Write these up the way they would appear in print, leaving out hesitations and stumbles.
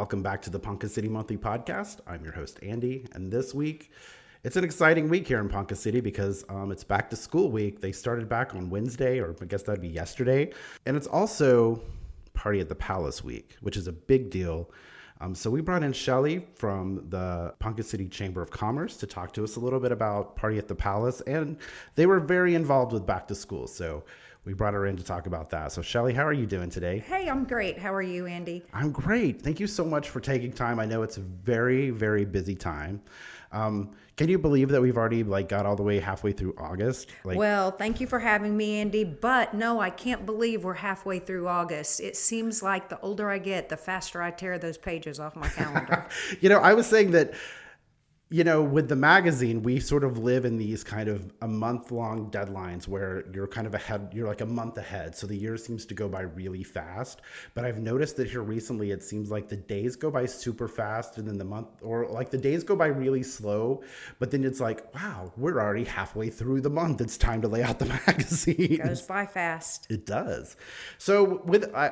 Welcome back to the Ponca City Monthly Podcast. I'm your host, Andy, and this week, it's an exciting week here in Ponca City because it's back to school week. They started back on Wednesday, or I guess that'd be yesterday, and it's also Party at the Palace week, which is a big deal. So we brought in Shelley from the Ponca City Chamber of Commerce to talk to us a little bit about Party at the Palace, and they were very involved with back to school. So we brought her in to talk about that. So Shelley, how are you doing today? Hey, I'm great. How are you, Andy? I'm great. Thank you so much for taking time. I know it's a very, very busy time. Can you believe that we've already got all the way halfway through August? Well, thank you for having me, Andy. But no, I can't believe we're halfway through August. It seems like the older I get, the faster I tear those pages off my calendar. I was saying that, with the magazine, we sort of live in these kind of a month-long deadlines where you're kind of ahead, you're like a month ahead. So the year seems to go by really fast. But I've noticed that here recently, it seems like the days go by super fast and then the days go by really slow. But then it's like, wow, we're already halfway through the month. It's time to lay out the magazine. It goes by fast. It does. So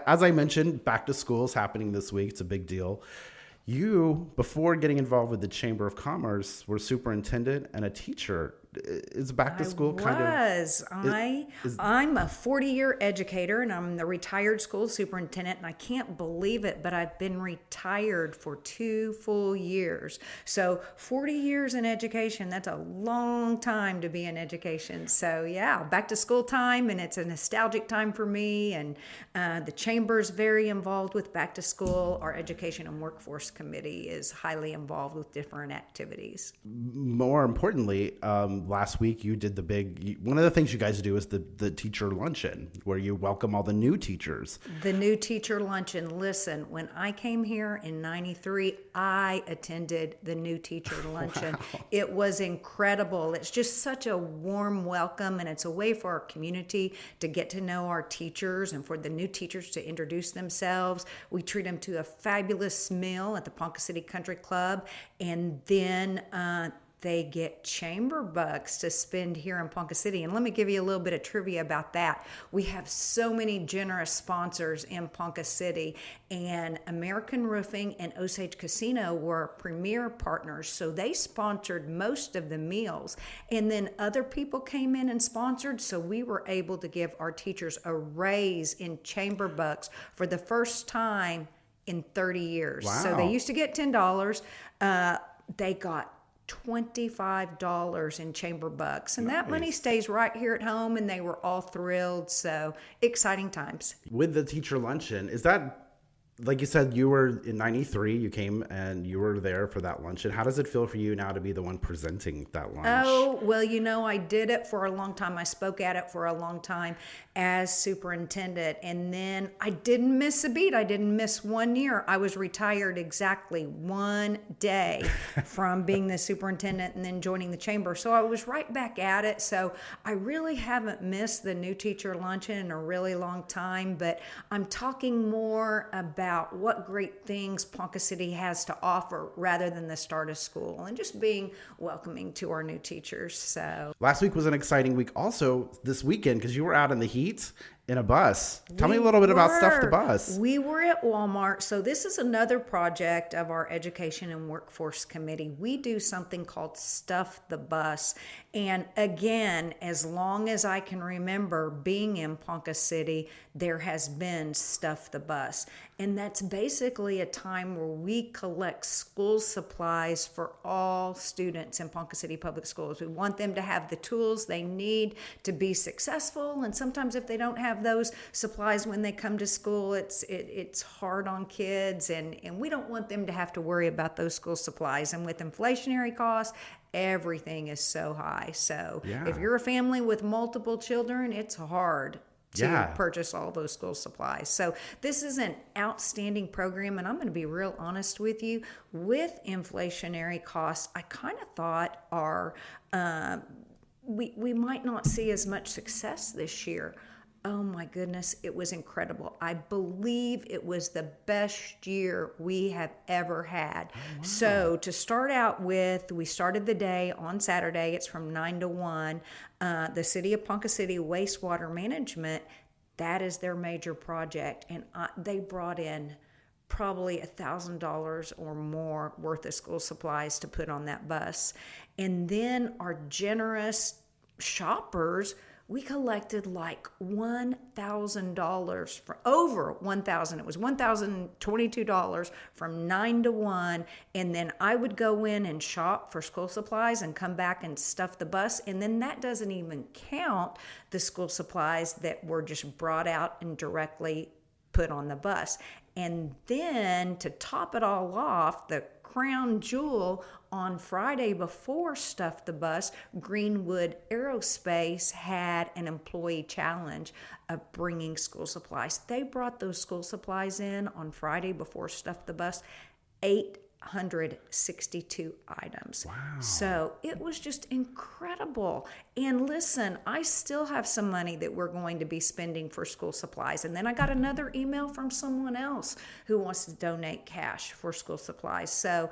as I mentioned, back to school is happening this week. It's a big deal. You, before getting involved with the Chamber of Commerce, were superintendent and a teacher. Is back to school kind of... I'm a 40-year educator, and I'm the retired school superintendent, and I can't believe it, but I've been retired for 2 full years. So 40 years in education, that's a long time to be in education. So yeah, back to school time, and it's a nostalgic time for me, and the Chamber's very involved with back to school. Our Education and Workforce Committee is highly involved with different activities. More importantly, last week you did one of the things you guys do is the teacher luncheon, where you welcome all the new teachers. The new teacher luncheon. Listen, when I came here in 93, I attended the new teacher luncheon. Wow. It was incredible. It's just such a warm welcome, and it's a way for our community to get to know our teachers and for the new teachers to introduce themselves. We treat them to a fabulous meal at the Ponca City Country Club, and then they get chamber bucks to spend here in Ponca City. And let me give you a little bit of trivia about that. We have so many generous sponsors in Ponca City, and American Roofing and Osage Casino were premier partners. So they sponsored most of the meals. And then other people came in and sponsored. So we were able to give our teachers a raise in chamber bucks for the first time in 30 years. Wow. So they used to get $10. They got $25 in chamber bucks, and nice. That money stays right here at home, and they were all thrilled. So exciting times. With the teacher luncheon, is that, like you said, you were in 93, you came and you were there for that luncheon. How does it feel for you now to be the one presenting that lunch? Oh, well, I did it for a long time. I spoke at it for a long time as superintendent, and then I didn't miss a beat. I didn't miss 1 year. I was retired exactly 1 day from being the superintendent and then joining the chamber. So I was right back at it. So I really haven't missed the new teacher luncheon in a really long time, but I'm talking more about what great things Ponca City has to offer rather than the start of school, and just being welcoming to our new teachers. So last week was an exciting week. Also this weekend, because you were out in the heat in a bus. Tell me a little bit about Stuff the Bus. We were at Walmart. So this is another project of our Education and Workforce Committee. We do something called Stuff the Bus. And again, as long as I can remember being in Ponca City, there has been Stuff the Bus. And that's basically a time where we collect school supplies for all students in Ponca City Public Schools. We want them to have the tools they need to be successful. And sometimes if they don't have those supplies when they come to school, it's hard on kids. And we don't want them to have to worry about those school supplies. And with inflationary costs, everything is so high. So if you're a family with multiple children, it's hard to purchase all those school supplies. So this is an outstanding program, and I'm going to be real honest with you. With inflationary costs, I kind of thought we might not see as much success this year. Oh my goodness, it was incredible. I believe it was the best year we have ever had. Oh, wow. So to start out with, we started the day on Saturday. It's from 9 to 1. The City of Ponca City Wastewater Management, that is their major project. And they brought in probably $1,000 or more worth of school supplies to put on that bus. And then our generous shoppers, we collected like $1,000 for over 1,000. It was $1,022 from 9 to 1. And then I would go in and shop for school supplies and come back and stuff the bus. And then that doesn't even count the school supplies that were just brought out and directly put on the bus. And then to top it all off, the crown jewel, on Friday before Stuff the Bus, Greenwood Aerospace had an employee challenge of bringing school supplies. They brought those school supplies in on Friday before Stuff the Bus, 862 items. Wow. So it was just incredible. And listen, I still have some money that we're going to be spending for school supplies. And then I got another email from someone else who wants to donate cash for school supplies. So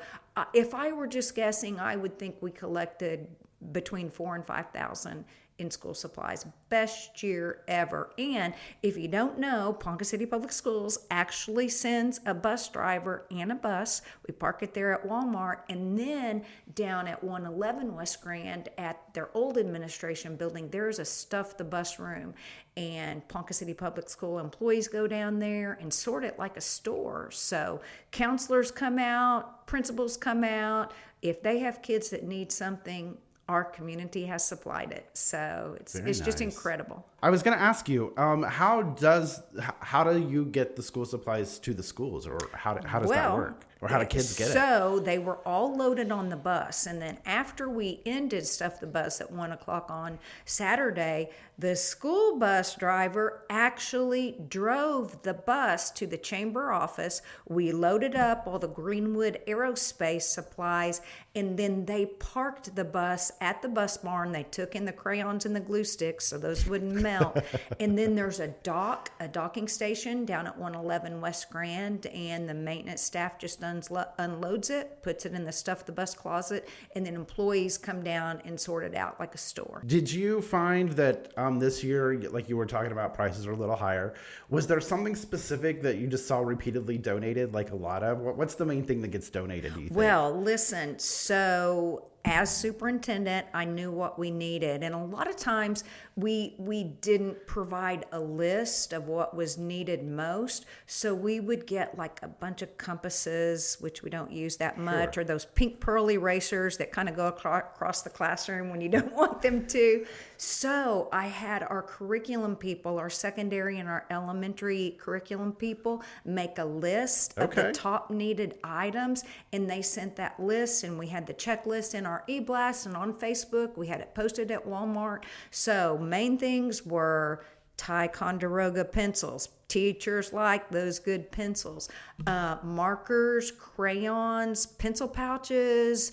if I were just guessing, I would think we collected between 4,000 and 5,000 in school supplies. Best year ever. And if you don't know, Ponca City Public Schools actually sends a bus driver and a bus. We park it there at Walmart, and then down at 111 West Grand at their old administration building, there's a Stuff the Bus room. And Ponca City Public School employees go down there and sort it like a store. So counselors come out, principals come out. If they have kids that need something, our community has supplied it. So it's just incredible. I was going to ask you, how do you get the school supplies to the schools, or how does that work? Or how do kids get it? So they were all loaded on the bus. And then after we ended Stuff the Bus at 1 o'clock on Saturday, the school bus driver actually drove the bus to the chamber office. We loaded up all the Greenwood Aerospace supplies, and then they parked the bus at the bus barn. They took in the crayons and the glue sticks so those wouldn't melt. And then there's a docking station down at 111 West Grand, and the maintenance staff just unloads it, puts it in the Stuff the Bus closet, and then employees come down and sort it out like a store. Did you find that this year, like you were talking about, prices are a little higher? Was there something specific that you just saw repeatedly donated, like a lot of? What's the main thing that gets donated, do you think? Well, listen, so as superintendent, I knew what we needed. And a lot of times we didn't provide a list of what was needed most. So we would get like a bunch of compasses, which we don't use that much, or those pink pearl erasers that kind of go across the classroom when you don't want them to. So I had our curriculum people, our secondary and our elementary curriculum people, make a list of the top needed items. And they sent that list, and we had the checklist in our e-blast and on Facebook. We had it posted at Walmart. So main things were Ticonderoga pencils. Teachers like those good pencils. Markers, crayons, pencil pouches,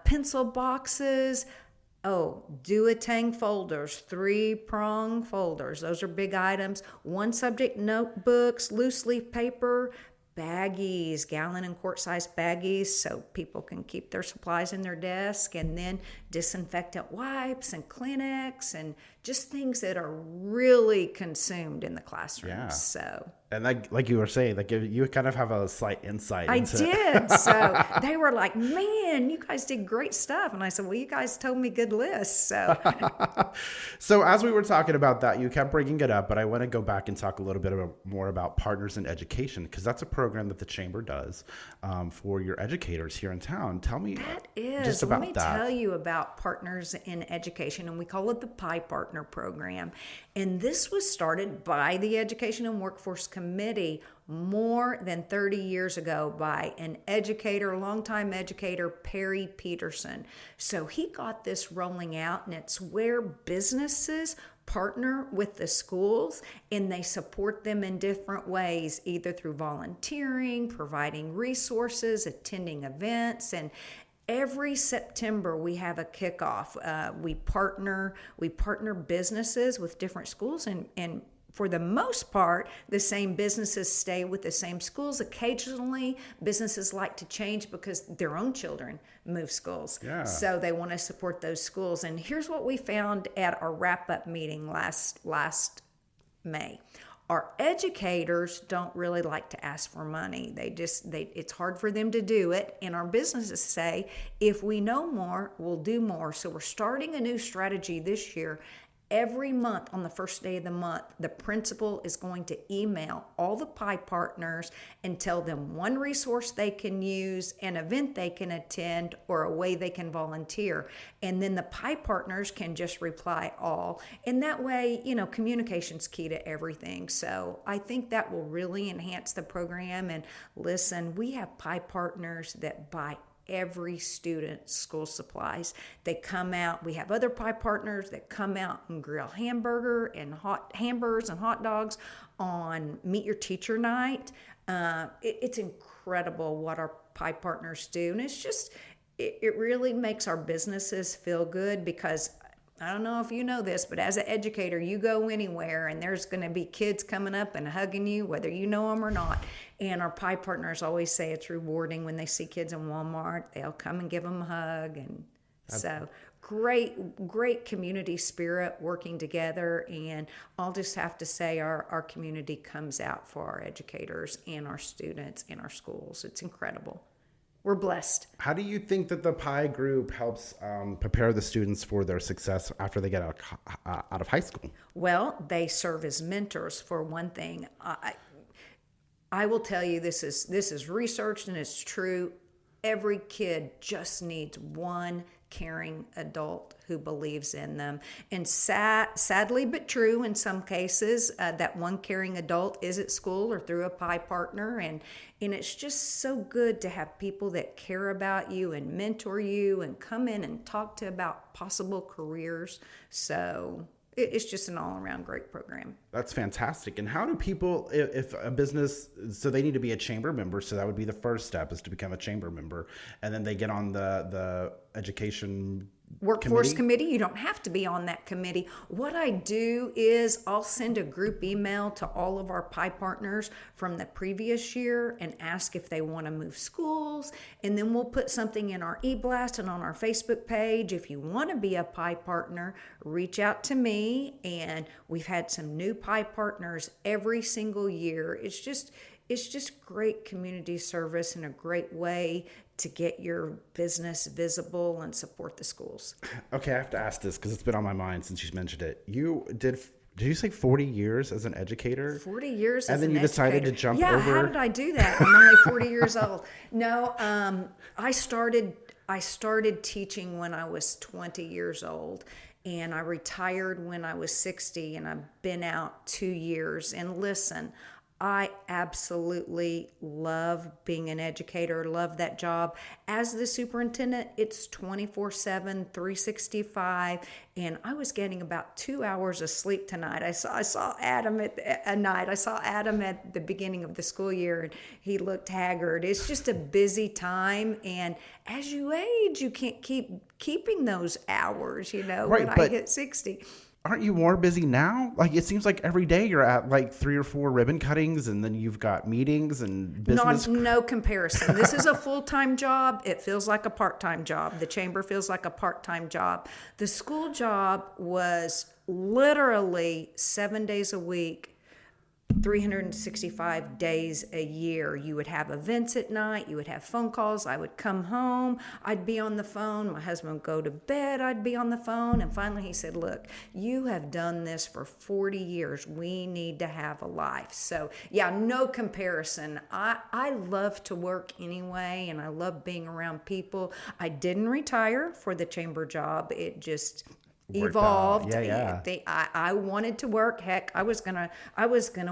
pencil boxes. Duotang folders, 3-prong folders. Those are big items. One subject notebooks, loose leaf paper, baggies, gallon and quart size baggies, so people can keep their supplies in their desk, and then disinfectant wipes and Kleenex and just things that are really consumed in the classroom. Yeah. So. And like you were saying, like you kind of have a slight insight into it. So they were like, man, you guys did great stuff. And I said, well, you guys told me good lists. So So as we were talking about that, you kept bringing it up, but I want to go back and talk a little bit more about Partners in Education, because that's a program that the Chamber does for your educators here in town. Tell me just about that. Let me tell you about Partners in Education, and we call it the PI Partner Program. And this was started by the Education and Workforce Committee more than 30 years ago by an educator, longtime educator, Perry Peterson. So he got this rolling out, and it's where businesses partner with the schools, and they support them in different ways, either through volunteering, providing resources, attending events, and every September we have a kickoff. We partner businesses with different schools, and for the most part, the same businesses stay with the same schools. Occasionally, businesses like to change because their own children move schools. Yeah. So they want to support those schools. And here's what we found at our wrap-up meeting last May. Our educators don't really like to ask for money. It's hard for them to do it. And our businesses say, if we know more, we'll do more. So we're starting a new strategy this year. Every month, on the first day of the month, the principal is going to email all the PI partners and tell them one resource they can use, an event they can attend, or a way they can volunteer. And then the PI partners can just reply all. And that way, communication's key to everything. So I think that will really enhance the program. And listen, we have PI partners that buy every student's school supplies. They come out. We have other PI partners that come out and grill hamburgers and hot dogs on Meet Your Teacher night. It's incredible what our PI partners do, and it really makes our businesses feel good, because I don't know if you know this, but as an educator, you go anywhere and there's going to be kids coming up and hugging you, whether you know them or not. And our PI partners always say it's rewarding when they see kids in Walmart. They'll come and give them a hug. And so great community spirit working together. And I'll just have to say our community comes out for our educators and our students in our schools. It's incredible. We're blessed. How do you think that the PI group helps prepare the students for their success after they get out of high school? Well, they serve as mentors, for one thing. I will tell you, this is researched and it's true. Every kid just needs one caring adult who believes in them. And sadly but true, in some cases, that one caring adult is at school or through a PI partner. And it's just so good to have people that care about you and mentor you and come in and talk to about possible careers. So it's just an all-around great program. That's fantastic. And how do people, if a business, so they need to be a chamber member, so that would be the first step, is to become a chamber member, and then they get on the education workforce committee. You don't have to be on that committee. What I do is I'll send a group email to all of our PI partners from the previous year and ask if they want to move schools. And then we'll put something in our e-blast and on our Facebook page. If you want to be a PI partner, reach out to me. And we've had some new PI partners every single year. It's just great community service and a great way to get your business visible and support the schools. Okay, I have to ask this because it's been on my mind since you mentioned it. Did you say 40 years as an educator? 40 years as an educator. And then you decided to jump over? Yeah, how did I do that? I'm only 40 years old. No, I started teaching when I was 20 years old. And I retired when I was 60, and I've been out 2 years. And listen, I absolutely love being an educator, love that job. As the superintendent, it's 24/7, 365, and I was getting about 2 hours of sleep tonight. I saw Adam at the beginning of the school year, and he looked haggard. It's just a busy time, and as you age, you can't keeping those hours, Right, when I hit 60. Aren't you more busy now? Like, it seems like every day you're at like 3 or 4 ribbon cuttings, and then you've got meetings and business. No comparison. This is a full-time job. It feels like a part-time job. The chamber feels like a part-time job. The school job was literally 7 days a week, 365 days a year. You would have events at night. You would have phone calls. I would come home. I'd be on the phone. My husband would go to bed. I'd be on the phone. And finally he said, look, you have done this for 40 years. We need to have a life. So yeah, no comparison. I love to work anyway, and I love being around people. I didn't retire for the chamber job. It just evolved. Yeah. I wanted to work. Heck, I was gonna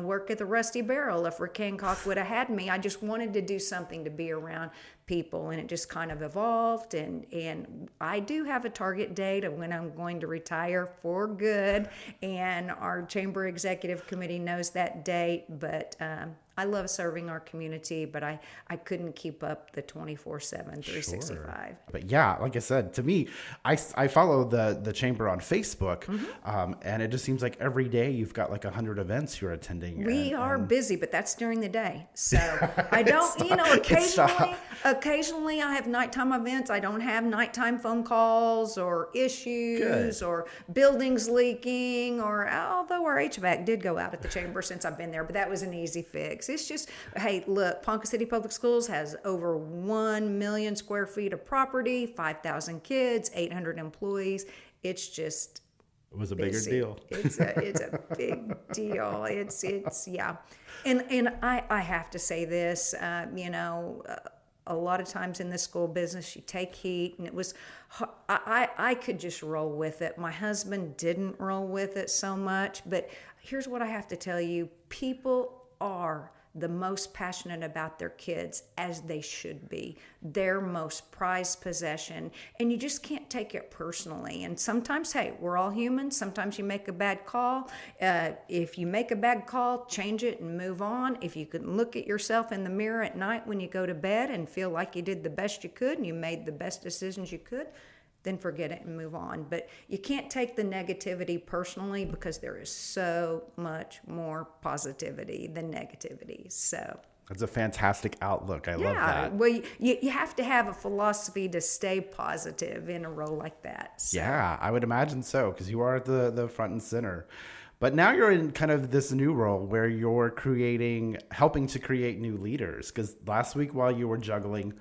work at the Rusty Barrel if Rick Hancock would have had me. I just wanted to do something to be around people, and it just kind of evolved. And I do have a target date of when I'm going to retire for good, and our chamber executive committee knows that date. But I love serving our community, but I couldn't keep up the 24/7, 365. Sure. But yeah, like I said, to me, I follow the chamber on Facebook, and it just seems like every day you've got like 100 events you're attending. We are busy, but that's during the day. So I don't, occasionally Occasionally I have nighttime events. I don't have nighttime phone calls or issues or buildings leaking, or although our HVAC did go out at the chamber since I've been there, but that was an easy fix. It's just, hey, look, Ponca City Public Schools has over 1 million square feet of property, 5,000 kids, 800 employees. It's just, it was a bigger deal. It's a big deal. It's yeah. And I have to say this, a lot of times in the school business, you take heat, and it was, I could just roll with it. My husband didn't roll with it so much, but here's what I have to tell you. People are the most passionate about their kids, as they should be, their most prized possession. And you just can't take it personally. And sometimes, hey, we're all humans. Sometimes you make a bad call. If you make a bad call, change it and move on. If you can look at yourself in the mirror at night when you go to bed and feel like you did the best you could and you made the best decisions you could, then forget it and move on. But you can't take the negativity personally, because there is so much more positivity than negativity. So that's a fantastic outlook. I love that. Well, you have to have a philosophy to stay positive in a role like that. So. Yeah, I would imagine so, because you are the front and center. But now you're in kind of this new role where you're helping to create new leaders. Because last week, while you were juggling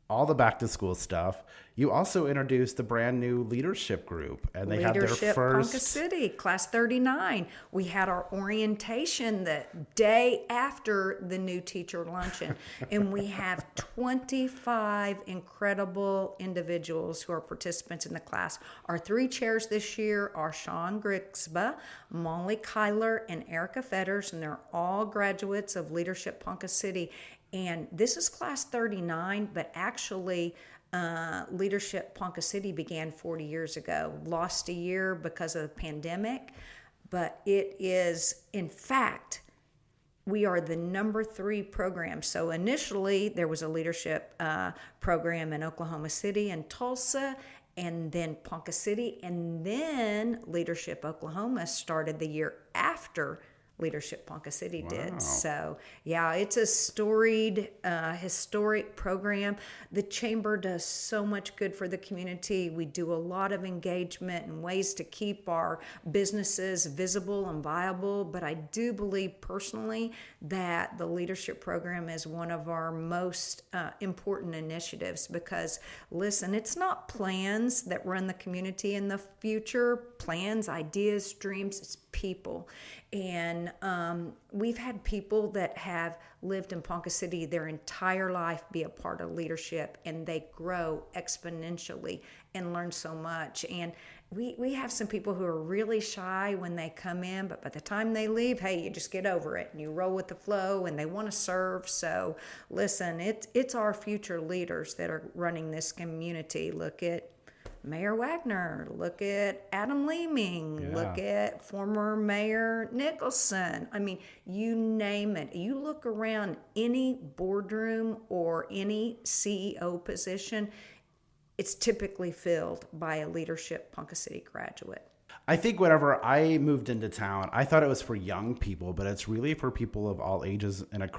all the back to school stuff, you also introduced the brand new leadership group, and they had their first Ponca City, class 39. We had our orientation the day after the new teacher luncheon, and we have 25 incredible individuals who are participants in the class. Our 3 chairs this year are Sean Grixba, Molly Kyler, and Erica Fetters, and they're all graduates of Leadership Ponca City. And this is class 39, but actually Leadership Ponca City began 40 years ago. Lost a year because of the pandemic, but it is, in fact, we are the number 3 program. So initially there was a leadership program in Oklahoma City and Tulsa, and then Ponca City, and then Leadership Oklahoma started the year after Leadership Ponca City did. So yeah, it's a storied, historic program. The chamber does so much good for the community. We do a lot of engagement and ways to keep our businesses visible and viable. But I do believe personally that the leadership program is one of our most important initiatives, because listen, it's not plans that run the community in the future, plans, ideas, dreams, it's people. And we've had people that have lived in Ponca City their entire life be a part of leadership, and they grow exponentially and learn so much. And we have some people who are really shy when they come in, but by the time they leave, hey, you just get over it and you roll with the flow, and they want to serve. So listen, it's our future leaders that are running this community. Look at Mayor Wagner, look at Adam Leeming, look at former Mayor Nicholson. I mean, you name it. You look around any boardroom or any CEO position, it's typically filled by a Leadership Ponca City graduate. I think whenever I moved into town, I thought it was for young people, but it's really for people of all ages. And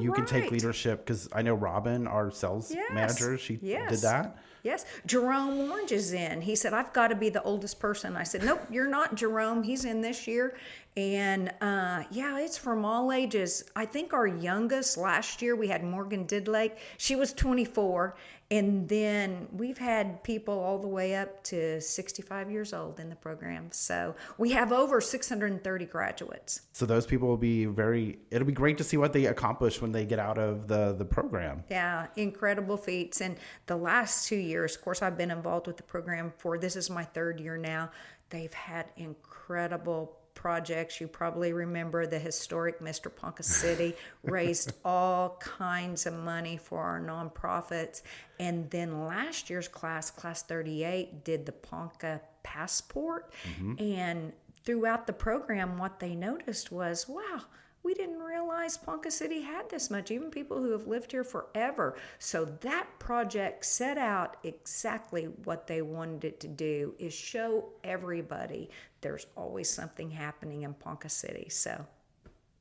you can take leadership, because I know Robin, our sales manager, she did that. Yes. Jerome Orange is in. He said, I've got to be the oldest person. I said, nope, you're not, Jerome. He's in this year. And it's from all ages. I think our youngest last year, we had Morgan Didlake. She was 24. And then we've had people all the way up to 65 years old in the program. So we have over 630 graduates. So those people will be it'll be great to see what they accomplish when they get out of the program. Yeah, incredible feats. And the last 2 years, of course, I've been involved with the program this is my 3rd year now. They've had incredible projects. You probably remember the historic Mr. Ponca City raised all kinds of money for our nonprofits. And then last year's class 38, did the Ponca Passport. Mm-hmm. And throughout the program, what they noticed was, wow, we didn't realize Ponca City had this much, even people who have lived here forever. So that project set out exactly what they wanted it to do, is show everybody there's always something happening in Ponca City. So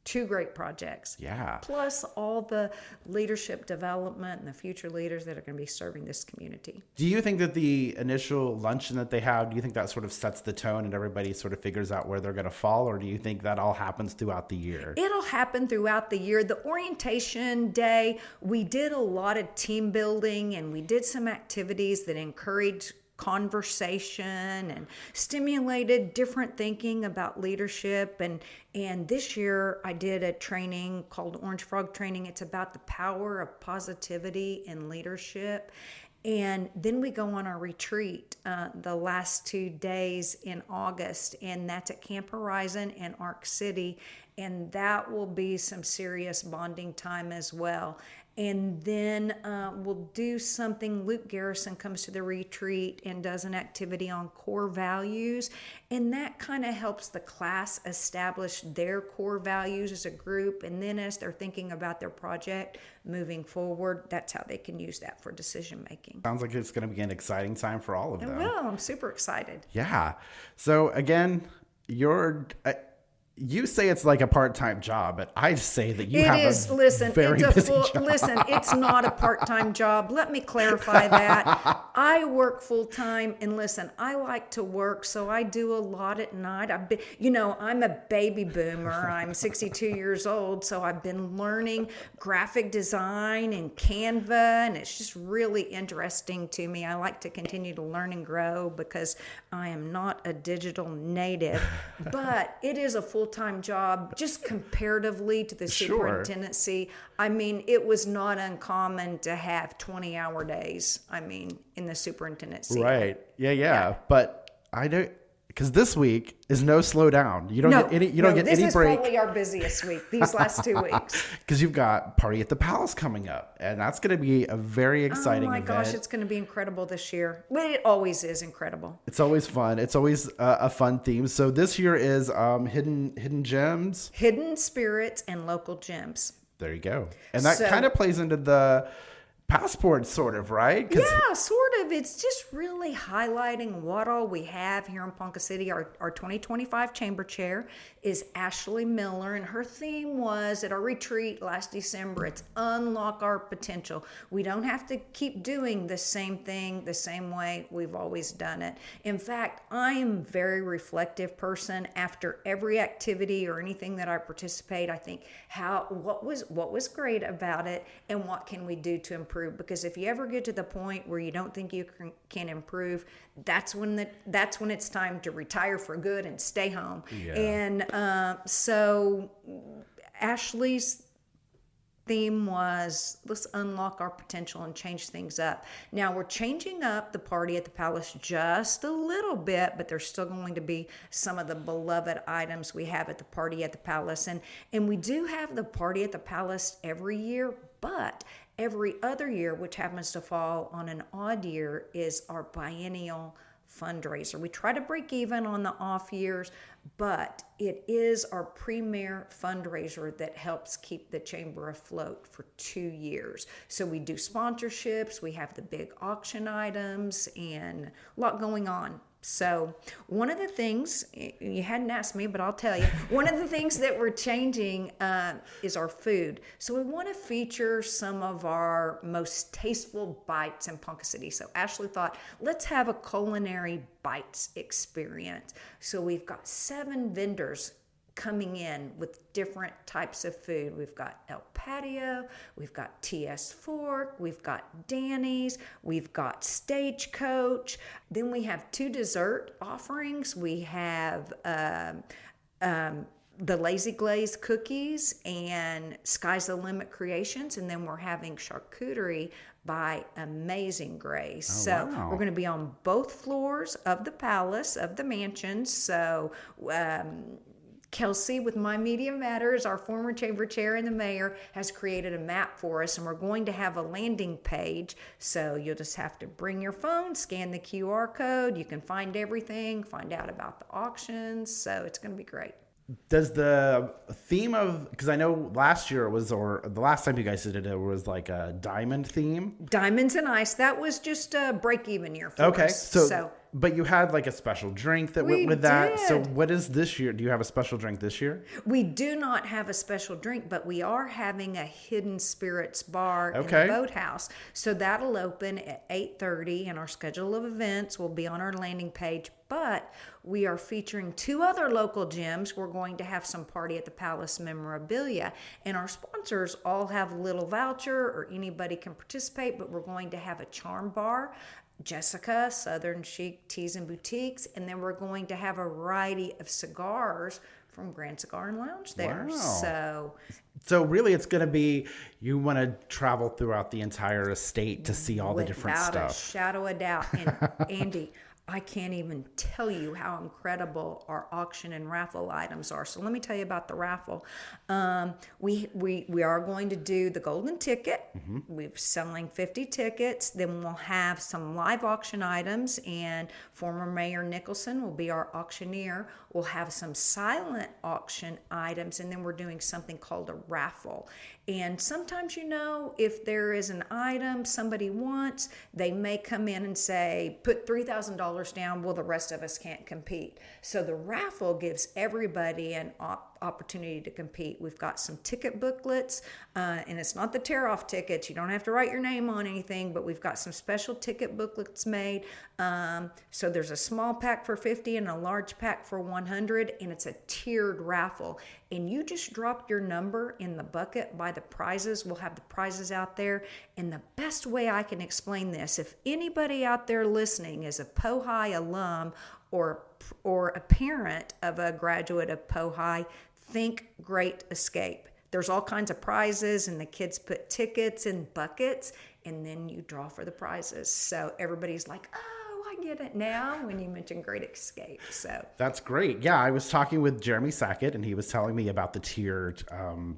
2 great projects. Yeah. Plus all the leadership development and the future leaders that are going to be serving this community. Do you think that the initial luncheon that they have, do you think that sort of sets the tone and everybody sort of figures out where they're going to fall? Or do you think that all happens throughout the year? It'll happen throughout the year. The orientation day, we did a lot of team building and we did some activities that encouraged conversation and stimulated different thinking about leadership. And this year I did a training called Orange Frog Training. It's about the power of positivity in leadership. And then we go on our retreat the last 2 days in August, and that's at Camp Horizon in Ark City. And that will be some serious bonding time as well. And then we'll do something. Luke Garrison comes to the retreat and does an activity on core values. And that kind of helps the class establish their core values as a group. And then as they're thinking about their project moving forward, that's how they can use that for decision making. Sounds like it's going to be an exciting time for all of them. It will. I'm super excited. Yeah. So again, you say it's like a part-time job, but I say that you have a very busy job. Listen, it's not a part-time job. Let me clarify that. I work full-time, and listen, I like to work, so I do a lot at night. I'm a baby boomer. I'm 62 years old, so I've been learning graphic design and Canva, and it's just really interesting to me. I like to continue to learn and grow because I am not a digital native, but it is a full-time job just comparatively to the superintendency. I mean, it was not uncommon to have 20-hour days, in the superintendency. Right. Yeah. But I don't, because this week is no slow down. You don't get any break. This is probably our busiest week, these last 2 weeks. Because you've got Party at the Palace coming up, and that's going to be a very exciting event. Oh my gosh, it's going to be incredible this year. Well, it always is incredible. It's always fun. It's always a fun theme. So this year is hidden gems, hidden spirits, and local gems. There you go. And that kind of plays into the passport, sort of, right? Yeah, sort of. It's just really highlighting what all we have here in Ponca City. Our 2025 chamber chair is Ashley Miller, and her theme was at our retreat last December, it's unlock our potential. We don't have to keep doing the same thing the same way we've always done it. In fact, I am a very reflective person. After every activity or anything that I participate, I think what was great about it and what can we do to improve. Because if you ever get to the point where you don't think you can improve, that's when it's time to retire for good and stay home. Yeah. And so Ashley's theme was, let's unlock our potential and change things up. Now we're changing up the Party at the Palace just a little bit, but there's still going to be some of the beloved items we have at the Party at the Palace. And we do have the Party at the Palace every year, but every other year, which happens to fall on an odd year, is our biennial fundraiser. We try to break even on the off years, but it is our premier fundraiser that helps keep the chamber afloat for 2 years. So we do sponsorships, we have the big auction items, and a lot going on. So one of the things, you hadn't asked me, but I'll tell you, one of the things that we're changing is our food. So we want to feature some of our most tasteful bites in Ponca City. So Ashley thought, let's have a culinary bites experience. So we've got 7 vendors coming in with different types of food. We've got El Patio, we've got TS Fork, we've got Danny's, we've got Stagecoach. Then we have 2 dessert offerings. We have the Lazy Glaze cookies and Sky's the Limit Creations, and then we're having charcuterie by Amazing Grace. So we're going to be on both floors of the palace, of the mansion. So Kelsey with My Media Matters, our former chamber chair and the mayor, has created a map for us, and we're going to have a landing page. So you'll just have to bring your phone, scan the QR code. You can find everything, find out about the auctions. So it's going to be great. Does the theme of, because I know last year it was, or the last time you guys did it was like a diamond theme. Diamonds and ice. That was just a break-even year for us. Okay, so But you had like a special drink that went with that. So what is this year? Do you have a special drink this year? We do not have a special drink, but we are having a hidden spirits bar in the boathouse. So that'll open at 8:30, and our schedule of events will be on our landing page. But we are featuring 2 other local gyms. We're going to have some party at the Palace memorabilia, and our sponsors all have a little voucher, or anybody can participate. But we're going to have a charm bar, Jessica, Southern Chic Teas and Boutiques, and then we're going to have a variety of cigars from Grand Cigar and Lounge there. Wow. So really it's going to be, you want to travel throughout the entire estate to see all the different stuff. Without a shadow of doubt. And Andy, I can't even tell you how incredible our auction and raffle items are. So let me tell you about the raffle. We are going to do the golden ticket. We're selling 50 tickets. Then we'll have some live auction items, and former Mayor Nicholson will be our auctioneer. We'll have some silent auction items, and then we're doing something called a raffle. And sometimes, if there is an item somebody wants, they may come in and say, put $3,000 down. Well, the rest of us can't compete. So the raffle gives everybody an opportunity to compete. We've got some ticket booklets, and it's not the tear-off tickets. You don't have to write your name on anything, but we've got some special ticket booklets made. So there's a small pack for 50 and a large pack for 100, and it's a tiered raffle. And you just drop your number in the bucket by the prizes. We'll have the prizes out there. And the best way I can explain this, if anybody out there listening is a POHI alum or a parent of a graduate of POHI, think Great Escape. There's all kinds of prizes, and the kids put tickets in buckets, and then you draw for the prizes. So everybody's like, oh, I get it now when you mention Great Escape. So that's great. Yeah, I was talking with Jeremy Sackett, and he was telling me about the tiered,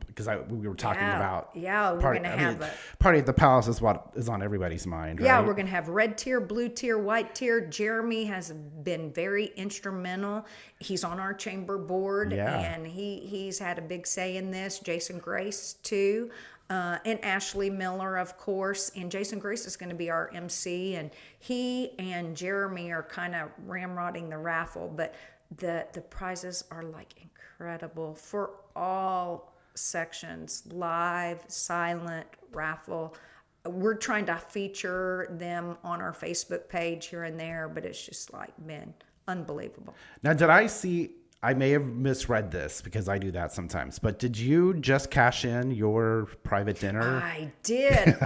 because we were talking about we're going to have a party at the Palace is what is on everybody's mind, right? Yeah, we're going to have red tier, blue tier, white tier. Jeremy has been very instrumental. He's on our chamber board, and he's had a big say in this. Jason Grace too. And Ashley Miller, of course, and Jason Grace is going to be our MC, and he and Jeremy are kind of ramrodding the raffle, but the prizes are like incredible for all sections, live, silent, raffle. We're trying to feature them on our Facebook page here and there, but it's just like been unbelievable. Now, I may have misread this because I do that sometimes, but did you just cash in your private dinner? I did.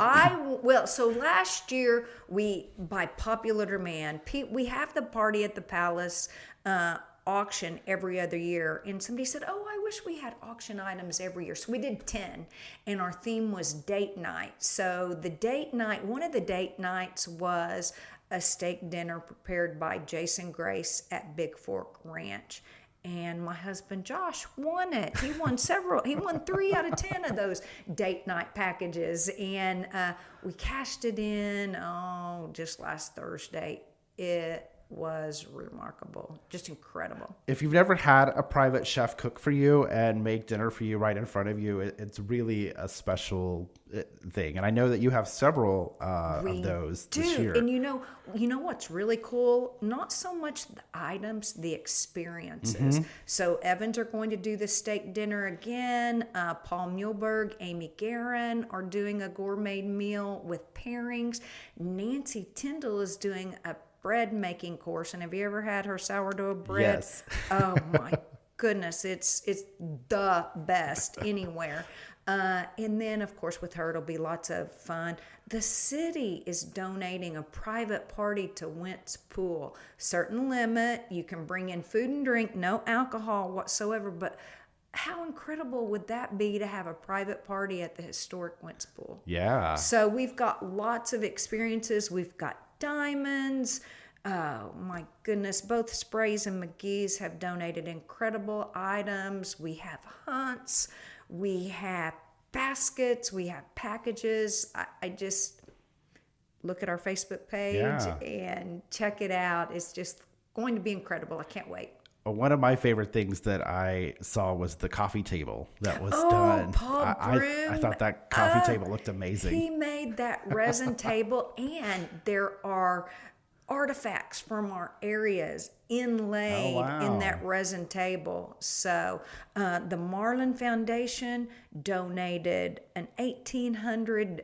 So last year by popular demand, we have the party at the Palace auction every other year. And somebody said, oh, I wish we had auction items every year. So we did 10, and our theme was date night. So one of the date nights was a steak dinner prepared by Jason Grace at Big Fork Ranch. And my husband, Josh, won it. He won several. He won 3 out of 10 of those date night packages. And we cashed it in, just last Thursday. It was remarkable. Just incredible. If you've never had a private chef cook for you and make dinner for you right in front of you, it's really a special thing. And I know that you have several of those this year. And you know what's really cool? Not so much the items, the experiences. So Evans are going to do the steak dinner again. Paul Muehlberg, Amy Guerin are doing a gourmet meal with pairings. Nancy Tyndall is doing a bread making course. And have you ever had her sourdough bread? Yes. Oh my goodness. It's the best anywhere. And then, of course, with her, it'll be lots of fun. The city is donating a private party to Wentz Pool. Certain limit. You can bring in food and drink, no alcohol whatsoever. But how incredible would that be to have a private party at the historic Wentz Pool? Yeah. So we've got lots of experiences. We've got diamonds. Oh my goodness. Both Sprays and McGee's have donated incredible items. We have hunts. We have baskets. We have packages. I just look at our Facebook page and check it out. It's just going to be incredible. I can't wait. One of my favorite things that I saw was the coffee table that was done. Paul Broom. I thought that coffee table looked amazing. He made that resin table, and there are artifacts from our areas inlaid in that resin table. So the Marlin Foundation donated an 1800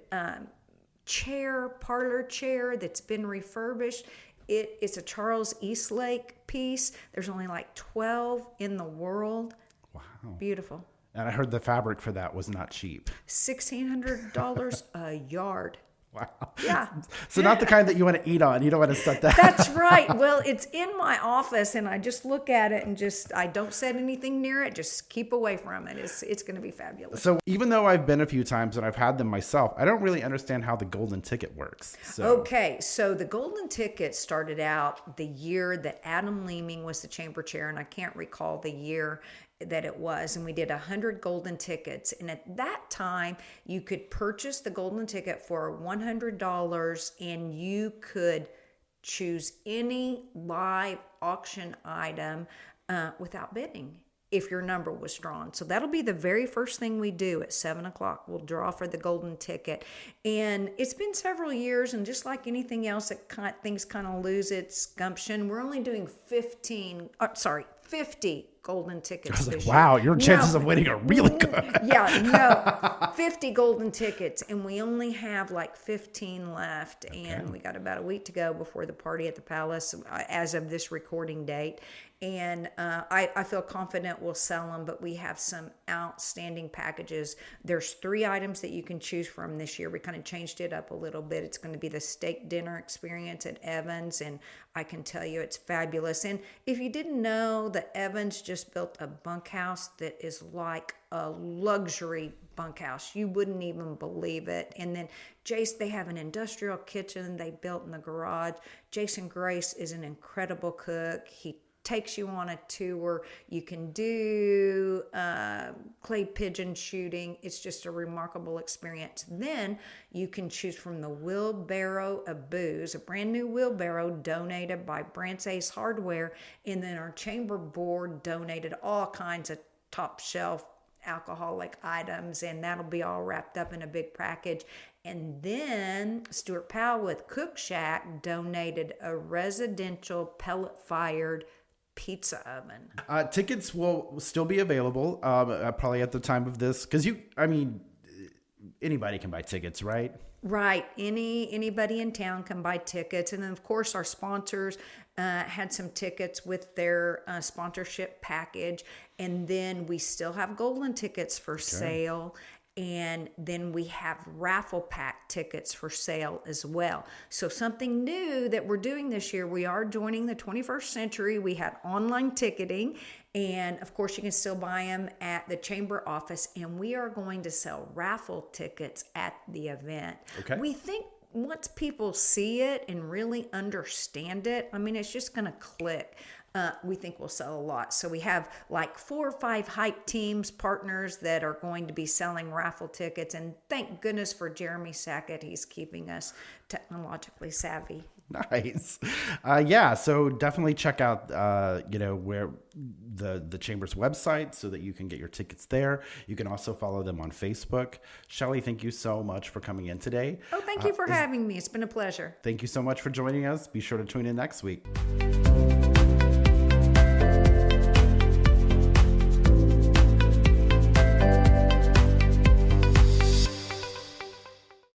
parlor chair that's been refurbished. It is a Charles Eastlake piece. There's only like 12 in the world. Wow. Beautiful. And I heard the fabric for that was not cheap. $1,600 a yard. Wow. Yeah. So not the kind that you want to eat on. You don't want to set that. That's right. Well, it's in my office and I just look at it and I don't set anything near it. Just keep away from it. It's going to be fabulous. So even though I've been a few times and I've had them myself, I don't really understand how the golden ticket works. Okay. So the golden ticket started out the year that Adam Leeming was the chamber chair, and I can't recall the year that it was, and we did 100 golden tickets. And at that time you could purchase the golden ticket for $100 and you could choose any live auction item without bidding if your number was drawn. So that'll be the very first thing we do at 7:00. We'll draw for the golden ticket. And it's been several years, and just like anything else, things kind of lose its gumption. We're only doing 50 golden tickets this year. Wow, your chances of winning are really good. 50 golden tickets, and we only have like 15 left, and we got about a week to go before the party at the Palace as of this recording date. And I feel confident we'll sell them, but we have some outstanding packages. There's 3 items that you can choose from this year. We kind of changed it up a little bit. It's going to be the steak dinner experience at Evans, and I can tell you it's fabulous. And if you didn't know, the Evans just built a bunkhouse that is like a luxury bunkhouse. You wouldn't even believe it. And then they have an industrial kitchen they built in the garage. Jason Grace is an incredible cook. He takes you on a tour. You can do clay pigeon shooting. It's just a remarkable experience. Then you can choose from the wheelbarrow of booze, a brand new wheelbarrow donated by Brant's Ace Hardware. And then our chamber board donated all kinds of top shelf alcoholic items, and that'll be all wrapped up in a big package. And then Stuart Powell with Cook Shack donated a residential pellet-fired pizza oven. Tickets will still be available probably at the time of this, because anybody can buy tickets, right? Right. Anybody in town can buy tickets. And then, of course, our sponsors had some tickets with their sponsorship package. And then we still have golden tickets for sale. And then we have raffle pack tickets for sale as well. So something new that we're doing this year, we are joining the 21st century. We had online ticketing, and of course you can still buy them at the chamber office, and we are going to sell raffle tickets at the event. Okay. We think once people see it and really understand it, it's just going to click. We think we'll sell a lot. So we have like 4 or 5 hype teams, partners that are going to be selling raffle tickets. And thank goodness for Jeremy Sackett. He's keeping us technologically savvy. Nice. So definitely check out, where the Chamber's website so that you can get your tickets there. You can also follow them on Facebook. Shelley, thank you so much for coming in today. Oh, thank you for having me. It's been a pleasure. Thank you so much for joining us. Be sure to tune in next week.